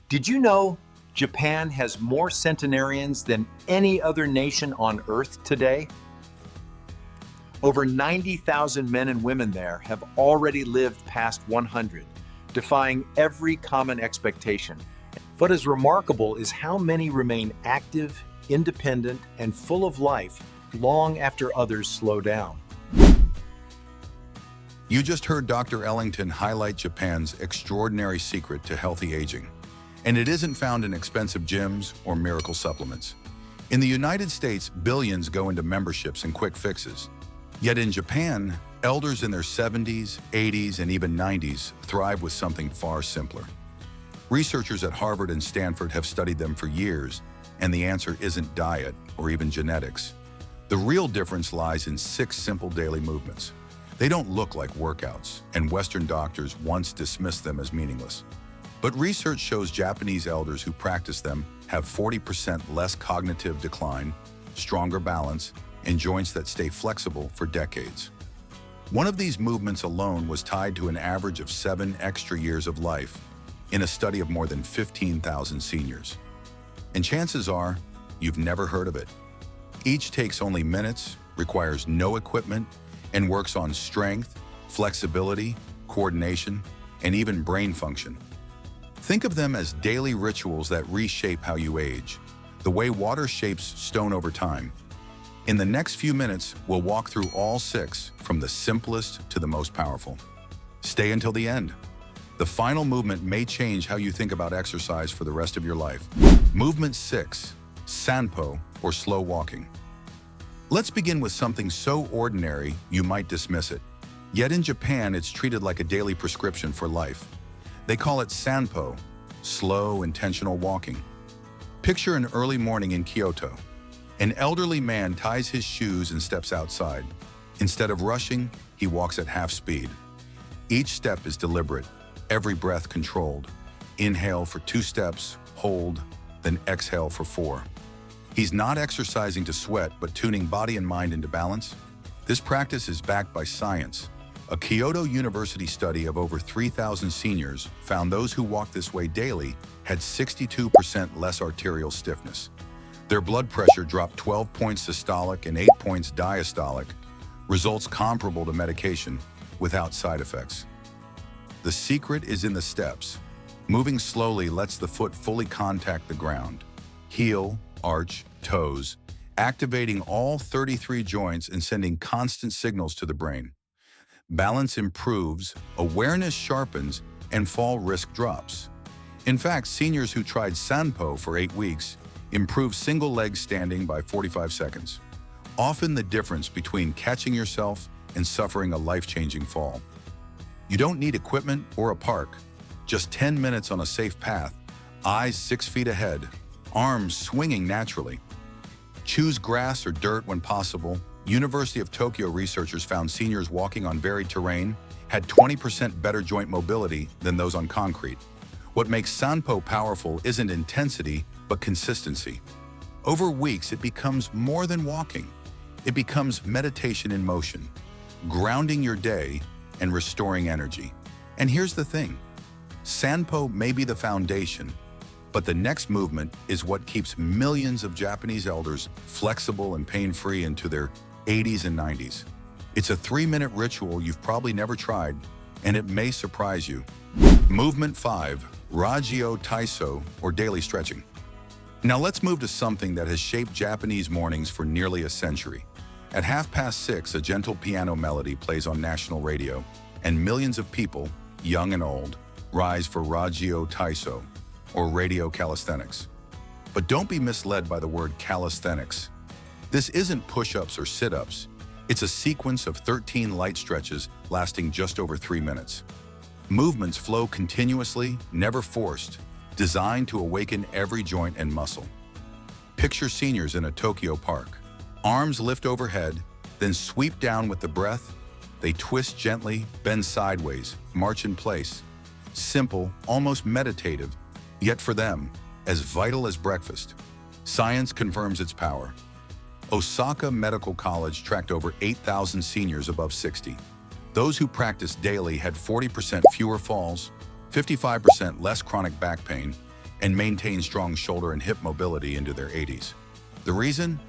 Did you know Japan has more centenarians than any other nation on Earth today? Over 90,000 men and women there have already lived past 100, defying every common expectation. What is remarkable is how many remain active, independent, and full of life long after others slow down. You just heard Dr. Ellington highlight Japan's extraordinary secret to healthy aging. And it isn't found in expensive gyms or miracle supplements. In the United States, billions go into memberships and quick fixes. Yet in Japan, elders in their 70s, 80s, and even 90s thrive with something far simpler. Researchers at Harvard and Stanford have studied them for years, and the answer isn't diet or even genetics. The real difference lies in 6 simple daily movements. They don't look like workouts, and Western doctors once dismissed them as meaningless. But research shows Japanese elders who practice them have 40% less cognitive decline, stronger balance, and joints that stay flexible for decades. One of these movements alone was tied to an average of 7 extra years of life in a study of more than 15,000 seniors. And chances are, you've never heard of it. Each takes only minutes, requires no equipment, and works on strength, flexibility, coordination, and even brain function. Think of them as daily rituals that reshape how you age, the way water shapes stone over time. In the next few minutes, we'll walk through all 6, from the simplest to the most powerful. Stay until the end. The final movement may change how you think about exercise for the rest of your life. Movement 6, Sanpo, or slow walking. Let's begin with something so ordinary you might dismiss it. Yet in Japan, it's treated like a daily prescription for life. They call it Sanpo, slow, intentional walking. Picture an early morning in Kyoto. An elderly man ties his shoes and steps outside. Instead of rushing, he walks at half speed. Each step is deliberate, every breath controlled. Inhale for 2 steps, hold, then exhale for 4. He's not exercising to sweat, but tuning body and mind into balance. This practice is backed by science. A Kyoto University study of over 3,000 seniors found those who walked this way daily had 62% less arterial stiffness. Their blood pressure dropped 12 points systolic and 8 points diastolic, results comparable to medication without side effects. The secret is in the steps. Moving slowly lets the foot fully contact the ground. Heel, arch, toes, activating all 33 joints and sending constant signals to the brain. Balance improves, awareness sharpens, and fall risk drops. In fact, seniors who tried Sanpo for 8 weeks improved single leg standing by 45 seconds. Often the difference between catching yourself and suffering a life-changing fall. You don't need equipment or a park, just 10 minutes on a safe path, eyes 6 feet ahead, arms swinging naturally. Choose grass or dirt when possible. University of Tokyo researchers found seniors walking on varied terrain had 20% better joint mobility than those on concrete. What makes Sanpo powerful isn't intensity, but consistency. Over weeks, it becomes more than walking. It becomes meditation in motion, grounding your day and restoring energy. And here's the thing, Sanpo may be the foundation, but the next movement is what keeps millions of Japanese elders flexible and pain-free into their 80s and 90s. It's a 3-minute ritual you've probably never tried, and it may surprise you. Movement 5, Rajio Taiso, or daily stretching. Now let's move to something that has shaped Japanese mornings for nearly a century. At 6:30, a gentle piano melody plays on national radio, and millions of people, young and old, rise for Rajio Taiso, or radio calisthenics. But don't be misled by the word calisthenics. This isn't push-ups or sit-ups. It's a sequence of 13 light stretches lasting just over 3 minutes. Movements flow continuously, never forced, designed to awaken every joint and muscle. Picture seniors in a Tokyo park. Arms lift overhead, then sweep down with the breath. They twist gently, bend sideways, march in place. Simple, almost meditative, yet for them, as vital as breakfast. Science confirms its power. Osaka Medical College tracked over 8,000 seniors above 60. Those who practiced daily had 40% fewer falls, 55% less chronic back pain, and maintain strong shoulder and hip mobility into their 80s. The reason?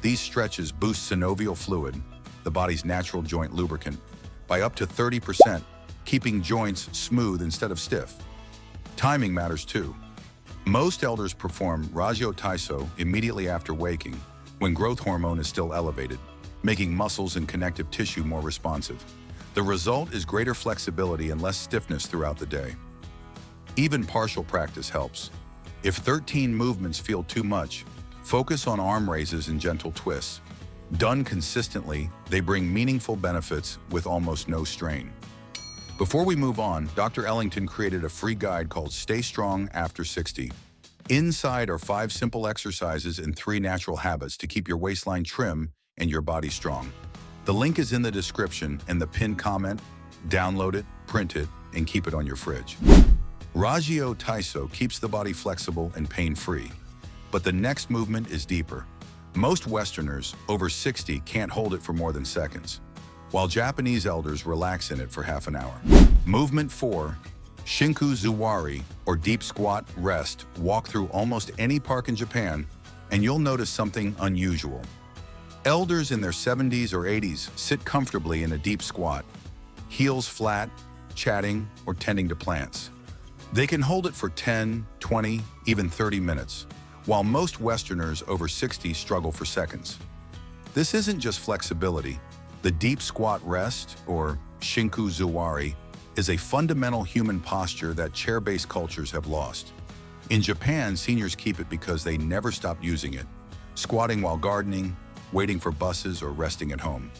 These stretches boost synovial fluid, the body's natural joint lubricant, by up to 30%, keeping joints smooth instead of stiff. Timing matters too. Most elders perform Rajio Taiso immediately after waking, when growth hormone is still elevated, making muscles and connective tissue more responsive. The result is greater flexibility and less stiffness throughout the day. Even partial practice helps. If 13 movements feel too much, focus on arm raises and gentle twists. Done consistently, they bring meaningful benefits with almost no strain. Before we move on, Dr. Ellington created a free guide called Stay Strong After 60. Inside are 5 simple exercises and 3 natural habits to keep your waistline trim and your body strong. The link is in the description and the pinned comment. Download it, print it, and keep it on your fridge. Rajio Taiso keeps the body flexible and pain-free. But the next movement is deeper. Most Westerners over 60 can't hold it for more than seconds, while Japanese elders relax in it for half an hour. Movement 4, Shinku Zuwari, or deep squat rest. Walk through almost any park in Japan, and you'll notice something unusual. Elders in their 70s or 80s sit comfortably in a deep squat, heels flat, chatting, or tending to plants. They can hold it for 10, 20, even 30 minutes, while most Westerners over 60 struggle for seconds. This isn't just flexibility. The deep squat rest, or Shinku Zuwari, is a fundamental human posture that chair-based cultures have lost. In Japan, seniors keep it because they never stopped using it, squatting while gardening, waiting for buses, or resting at home.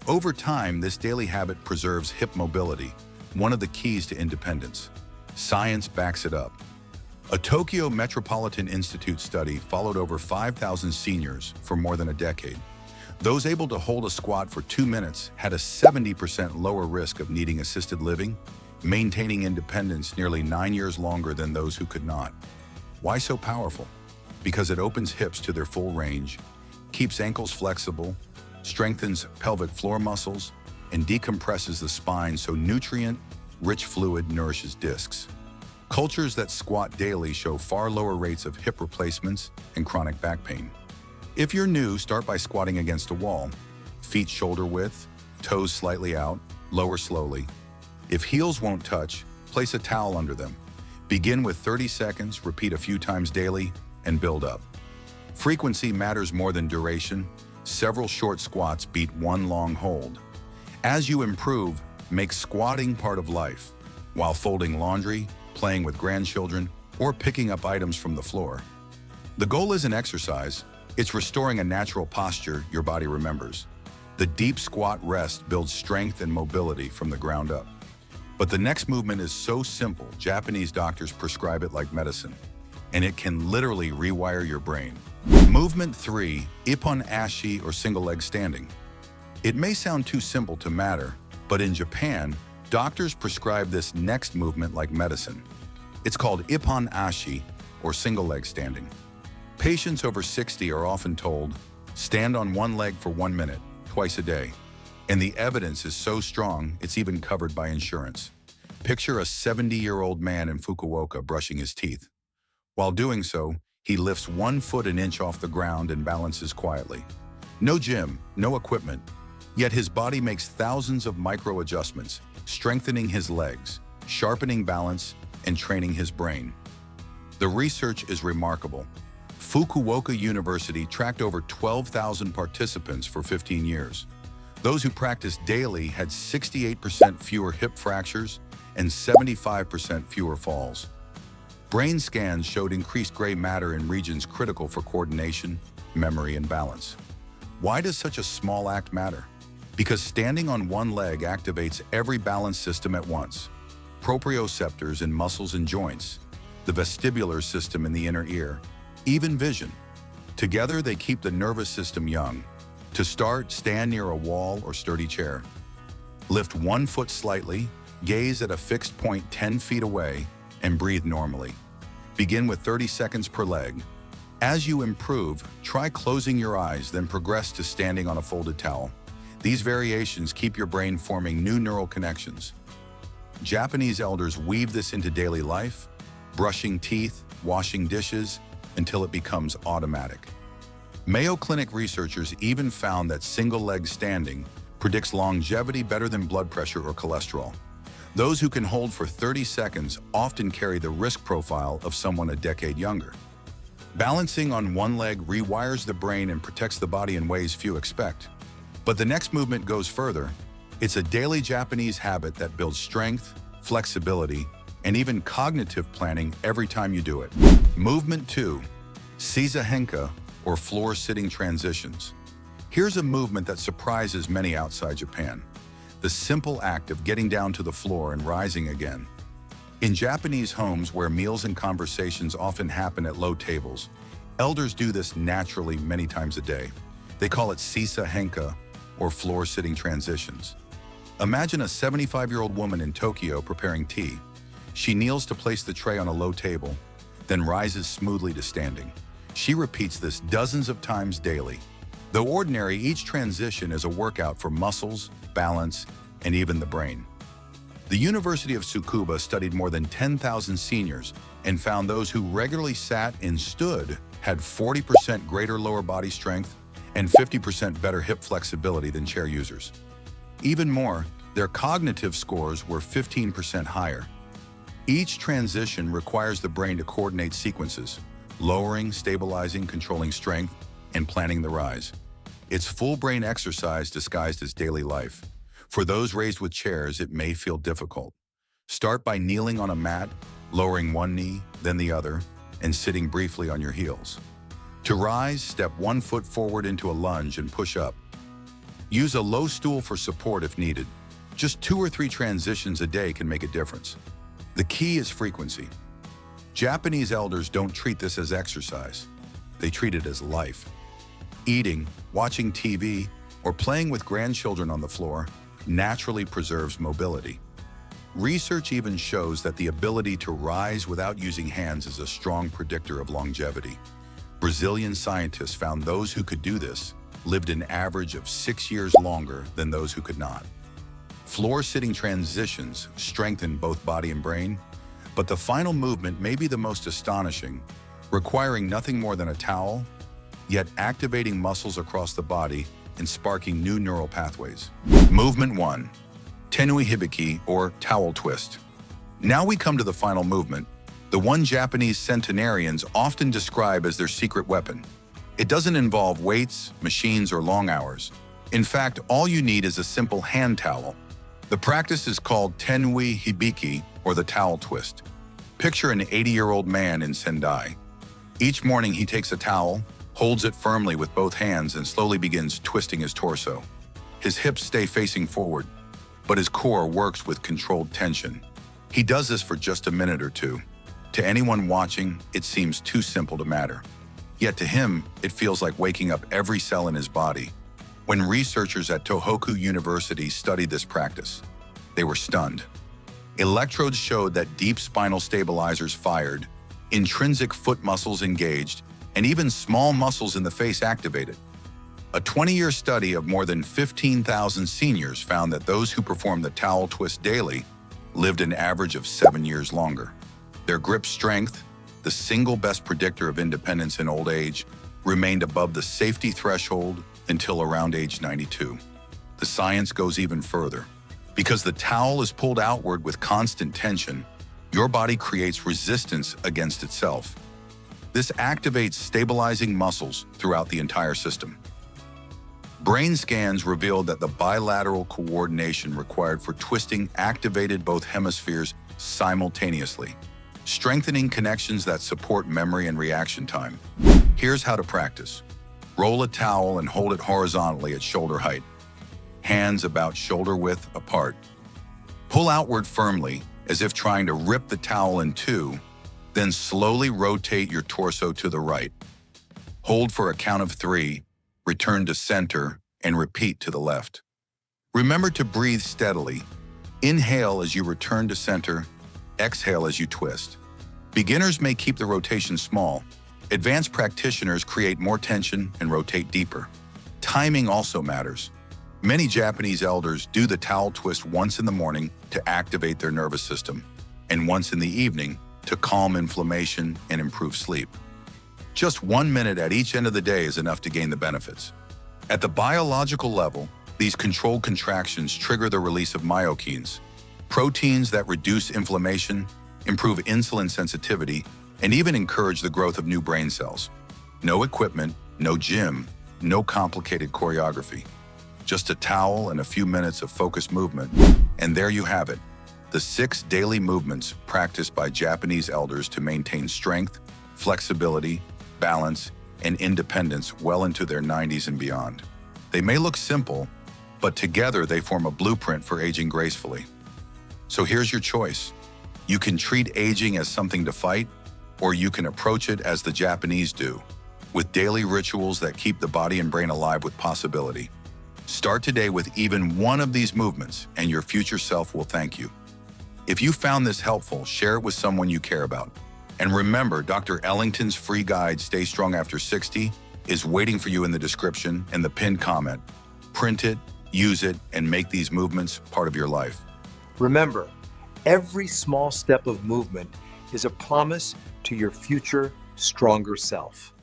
Over time, this daily habit preserves hip mobility, one of the keys to independence. Science backs it up. A Tokyo Metropolitan Institute study followed over 5,000 seniors for more than a decade. Those able to hold a squat for 2 minutes had a 70% lower risk of needing assisted living, maintaining independence nearly 9 years longer than those who could not. Why so powerful? Because it opens hips to their full range, keeps ankles flexible, strengthens pelvic floor muscles, and decompresses the spine so nutrient-rich fluid nourishes discs. Cultures that squat daily show far lower rates of hip replacements and chronic back pain. If you're new, start by squatting against a wall. Feet shoulder width, toes slightly out, lower slowly. If heels won't touch, place a towel under them. Begin with 30 seconds, repeat a few times daily, and build up. Frequency matters more than duration. Several short squats beat one long hold. As you improve, make squatting part of life, while folding laundry, playing with grandchildren, or picking up items from the floor. The goal isn't exercise, it's restoring a natural posture your body remembers. The deep squat rest builds strength and mobility from the ground up. But the next movement is so simple, Japanese doctors prescribe it like medicine, and it can literally rewire your brain. Movement 3, Ippon-Ashi, or single leg standing. It may sound too simple to matter, but in Japan, doctors prescribe this next movement like medicine. It's called Ippon-Ashi, or single leg standing. Patients over 60 are often told, stand on one leg for 1 minute, twice a day. And the evidence is so strong, it's even covered by insurance. Picture a 70-year-old man in Fukuoka brushing his teeth. While doing so, he lifts 1 foot an inch off the ground and balances quietly. No gym, no equipment, yet his body makes thousands of micro adjustments, strengthening his legs, sharpening balance, and training his brain. The research is remarkable. Fukuoka University tracked over 12,000 participants for 15 years. Those who practiced daily had 68% fewer hip fractures and 75% fewer falls. Brain scans showed increased gray matter in regions critical for coordination, memory, and balance. Why does such a small act matter? Because standing on one leg activates every balance system at once. Proprioceptors in muscles and joints, the vestibular system in the inner ear, even vision. Together, they keep the nervous system young. To start, stand near a wall or sturdy chair. Lift 1 foot slightly, gaze at a fixed point 10 feet away, and breathe normally. Begin with 30 seconds per leg. As you improve, try closing your eyes, then progress to standing on a folded towel. These variations keep your brain forming new neural connections. Japanese elders weave this into daily life, brushing teeth, washing dishes until it becomes automatic. Mayo Clinic researchers even found that single-leg standing predicts longevity better than blood pressure or cholesterol. Those who can hold for 30 seconds often carry the risk profile of someone a decade younger. Balancing on one leg rewires the brain and protects the body in ways few expect. But the next movement goes further. It's a daily Japanese habit that builds strength, flexibility, and even cognitive planning every time you do it. Movement 2, Seiza Henka, or floor-sitting transitions. Here's a movement that surprises many outside Japan: the simple act of getting down to the floor and rising again. In Japanese homes where meals and conversations often happen at low tables, elders do this naturally many times a day. They call it Seiza Henka, or floor-sitting transitions. Imagine a 75-year-old woman in Tokyo preparing tea. She kneels to place the tray on a low table, then rises smoothly to standing. She repeats this dozens of times daily. Though ordinary, each transition is a workout for muscles, balance, and even the brain. The University of Tsukuba studied more than 10,000 seniors and found those who regularly sat and stood had 40% greater lower body strength and 50% better hip flexibility than chair users. Even more, their cognitive scores were 15% higher. Each transition requires the brain to coordinate sequences: lowering, stabilizing, controlling strength, and planning the rise. It's full brain exercise disguised as daily life. For those raised with chairs, it may feel difficult. Start by kneeling on a mat, lowering one knee, then the other, and sitting briefly on your heels. To rise, step one foot forward into a lunge and push up. Use a low stool for support if needed. Just 2 or 3 transitions a day can make a difference. The key is frequency. Japanese elders don't treat this as exercise. They treat it as life. Eating, watching TV, or playing with grandchildren on the floor naturally preserves mobility. Research even shows that the ability to rise without using hands is a strong predictor of longevity. Brazilian scientists found those who could do this lived an average of 6 years longer than those who could not. Floor-sitting transitions strengthen both body and brain, but the final movement may be the most astonishing, requiring nothing more than a towel, yet activating muscles across the body and sparking new neural pathways. Movement 1, Tenui Hibiki, or towel twist. Now we come to the final movement, the one Japanese centenarians often describe as their secret weapon. It doesn't involve weights, machines, or long hours. In fact, all you need is a simple hand towel. The practice is called Tenui Hibiki, or the towel twist. Picture an 80-year-old man in Sendai. Each morning he takes a towel, holds it firmly with both hands, and slowly begins twisting his torso. His hips stay facing forward, but his core works with controlled tension. He does this for just a minute or two. To anyone watching, it seems too simple to matter. Yet to him, it feels like waking up every cell in his body. When researchers at Tohoku University studied this practice, they were stunned. Electrodes showed that deep spinal stabilizers fired, intrinsic foot muscles engaged, and even small muscles in the face activated. A 20-year study of more than 15,000 seniors found that those who performed the towel twist daily lived an average of 7 years longer. Their grip strength, the single best predictor of independence in old age, remained above the safety threshold until around age 92. The science goes even further. Because the towel is pulled outward with constant tension, your body creates resistance against itself. This activates stabilizing muscles throughout the entire system. Brain scans revealed that the bilateral coordination required for twisting activated both hemispheres simultaneously, strengthening connections that support memory and reaction time. Here's how to practice. Roll a towel and hold it horizontally at shoulder height, hands about shoulder width apart. Pull outward firmly, as if trying to rip the towel in two, then slowly rotate your torso to the right. Hold for a count of 3, return to center, and repeat to the left. Remember to breathe steadily. Inhale as you return to center, exhale as you twist. Beginners may keep the rotation small. Advanced practitioners create more tension and rotate deeper. Timing also matters. Many Japanese elders do the towel twist once in the morning to activate their nervous system, and once in the evening to calm inflammation and improve sleep. Just 1 minute at each end of the day is enough to gain the benefits. At the biological level, these controlled contractions trigger the release of myokines, proteins that reduce inflammation, improve insulin sensitivity, and even encourage the growth of new brain cells. No equipment, no gym, no complicated choreography. Just a towel and a few minutes of focused movement, and there you have it. The 6 daily movements practiced by Japanese elders to maintain strength, flexibility, balance, and independence well into their 90s and beyond. They may look simple, but together they form a blueprint for aging gracefully. So here's your choice. You can treat aging as something to fight, or you can approach it as the Japanese do, with daily rituals that keep the body and brain alive with possibility. Start today with even one of these movements, and your future self will thank you. If you found this helpful, share it with someone you care about. And remember, Dr. Ellington's free guide, Stay Strong After 60, is waiting for you in the description and the pinned comment. Print it, use it, and make these movements part of your life. Remember, every small step of movement is a promise to your future, stronger self.